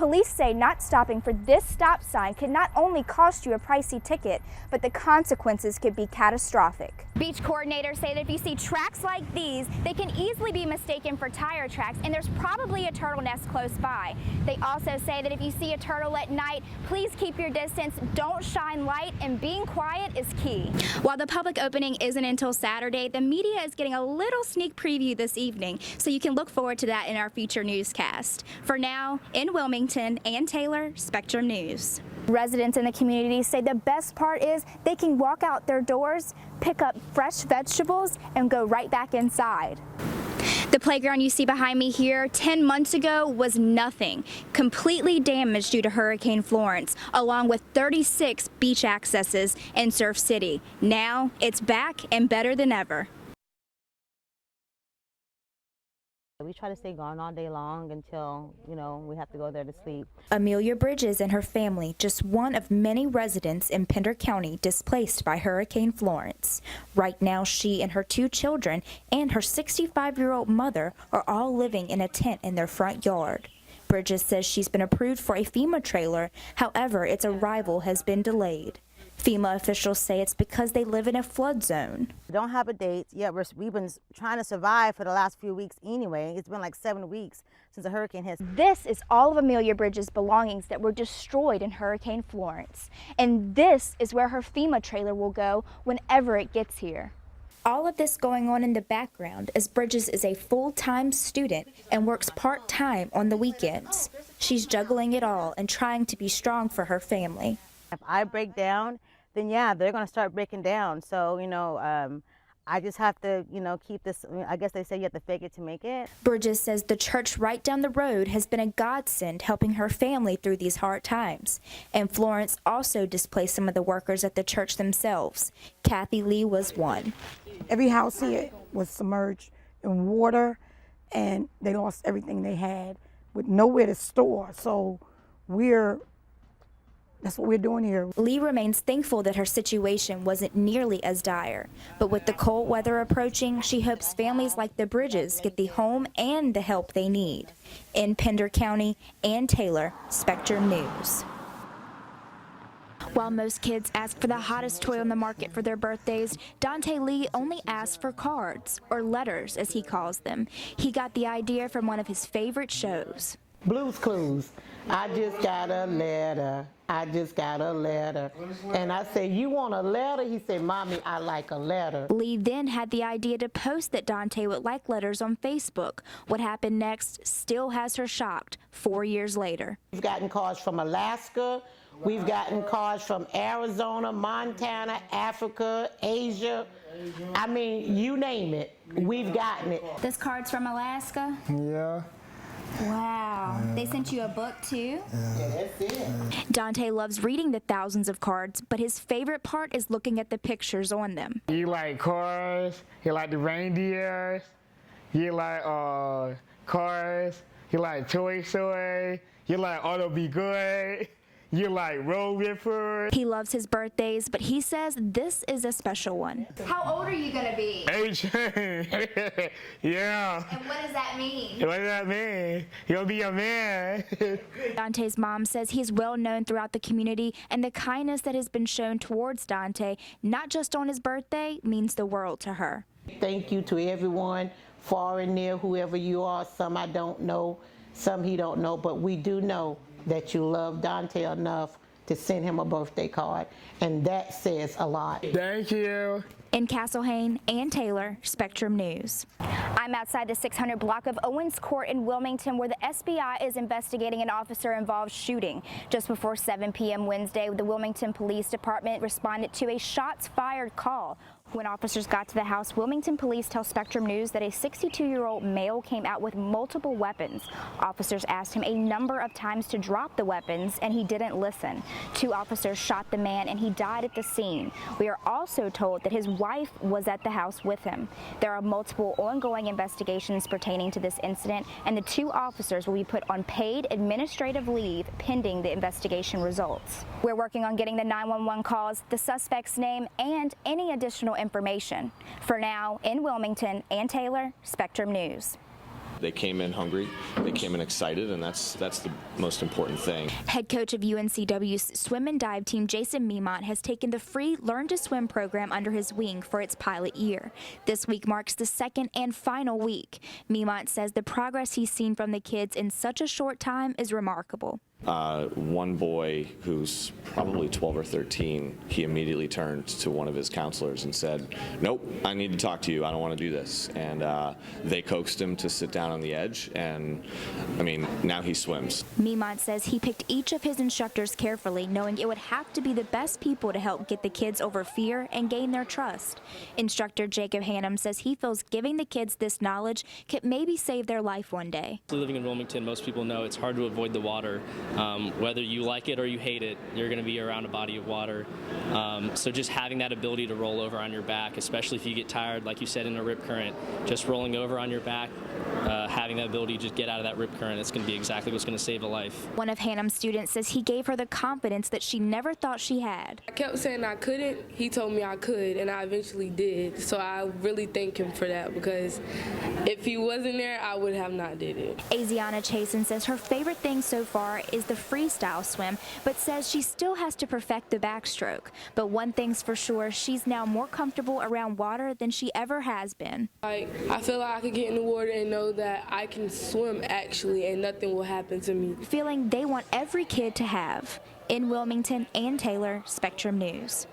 Police say not stopping for this stop sign could not only cost you a pricey ticket, but the consequences could be catastrophic. Beach coordinators say that if you see tracks like these, they can easily be mistaken for tire tracks, and there's probably a turtle nest close by. They also say that if you see a turtle at night, please keep your distance, don't shine light, and being quiet is key. While the public opening isn't until Saturday, the media is getting a little sneak preview this evening, so you can look forward to that in our future newscast. For now, in Wilmington, Ann Taylor, Spectrum News. Residents in the community say the best part is they can walk out their doors, pick up fresh vegetables, and go right back inside. The playground you see behind me here 10 months ago was nothing, completely damaged due to Hurricane Florence, along with 36 beach accesses in Surf City. Now it's back and better than ever. We try to stay gone all day long until, we have to go there to sleep. Amelia Bridges and her family, just one of many residents in Pender County displaced by Hurricane Florence. Right now, she and her 2 children and her 65-year-old mother are all living in a tent in their front yard. Bridges says she's been approved for a FEMA trailer, however, its arrival has been delayed. FEMA officials say it's because they live in a flood zone. We don't have a date yet. We've been trying to survive for the last few weeks anyway. It's been like 7 weeks since the hurricane hit. This is all of Amelia Bridges' belongings that were destroyed in Hurricane Florence. And this is where her FEMA trailer will go whenever it gets here. All of this going on in the background as Bridges is a full-time student and works part-time on the weekends. She's juggling it all and trying to be strong for her family. If I break down, then yeah, they're going to start breaking down. So, I just have to, keep this. I guess they say you have to fake it to make it. Bridges says the church right down the road has been a godsend helping her family through these hard times. And Florence also displaced some of the workers at the church themselves. Kathy Lee was one. Every house here was submerged in water, and they lost everything they had with nowhere to store. So that's what we're doing here. Lee remains thankful that her situation wasn't nearly as dire. But with the cold weather approaching, she hopes families like the Bridges get the home and the help they need. In Pender County, Ann Taylor, Spectrum News. While most kids ask for the hottest toy on the market for their birthdays, Dante Lee only asked for cards, or letters as he calls them. He got the idea from one of his favorite shows. Blue's Clues. I just got a letter. I just got a letter. And I said, you want a letter? He said, Mommy, I like a letter. Lee then had the idea to post that Dante would like letters on Facebook. What happened next still has her shocked 4 years later. We've gotten cards from Alaska. We've gotten cards from Arizona, Montana, Africa, Asia. I mean, you name it, we've gotten it. This card's from Alaska? Yeah. Wow. They sent you a book too? Yeah, that's it. Dante loves reading the thousands of cards, but his favorite part is looking at the pictures on them. You like cars, you like the reindeers, you like cars, you like Toy Story, you like Auto Be Good. You like Road Ripper. He loves his birthdays, but he says this is a special one. How old are you gonna be? 18. Yeah. And what does that mean? What does that mean? You'll be a man. Dante's mom says he's well known throughout the community, and the kindness that has been shown towards Dante, not just on his birthday, means the world to her. Thank you to everyone, far and near, whoever you are. Some I don't know, some he don't know, but we do know that you love Dante enough to send him a birthday card, and that says a lot. Thank you. In Castlehane, Ann Taylor, Spectrum News. I'm outside the 600 block of Owens Court in Wilmington, where the SBI is investigating an officer-involved shooting. Just before 7 p.m. Wednesday, the Wilmington Police Department responded to a shots-fired call. When officers got to the house, Wilmington police tell Spectrum News that a 62-year-old male came out with multiple weapons. Officers asked him a number of times to drop the weapons, and he didn't listen. 2 officers shot the man, and he died at the scene. We are also told that his wife was at the house with him. There are multiple ongoing investigations pertaining to this incident, and the 2 officers will be put on paid administrative leave pending the investigation results. We're working on getting the 911 calls, the suspect's name, and any additional information. For now, in Wilmington, Ann Taylor, Spectrum News. They came in hungry, they came in excited, and that's the most important thing. Head coach of UNCW's swim and dive team, Jason Memont, has taken the free Learn to Swim program under his wing for its pilot year. This week marks the second and final week. Memont says the progress he's seen from the kids in such a short time is remarkable. One boy who's probably 12 or 13, he immediately turned to one of his counselors and said, "Nope, I need to talk to you. I don't want to do this." And they coaxed him to sit down on the edge, and I mean, now he swims. Memont says he picked each of his instructors carefully, knowing it would have to be the best people to help get the kids over fear and gain their trust. Instructor Jacob Hannum says he feels giving the kids this knowledge could maybe save their life one day. Living in Wilmington, most people know it's hard to avoid the water. Whether you like it or you hate it, you're going to be around a body of water. So just having that ability to roll over on your back, especially if you get tired, like you said, in a rip current, just rolling over on your back, having that ability to just get out of that rip current, it's going to be exactly what's going to save a life. One of Hannum's students says he gave her the confidence that she never thought she had. I kept saying I couldn't. He told me I could, and I eventually did. So I really thank him for that, because if he wasn't there, I would have not did it. Asiana Chasen says her favorite thing so far is the freestyle swim, but says she still has to perfect the backstroke. But one thing's for sure, she's now more comfortable around water than she ever has been. I feel like I could get in the water and know that I can swim actually, and nothing will happen to me. Feeling they want every kid to have. In Wilmington, Ann Taylor, Spectrum News.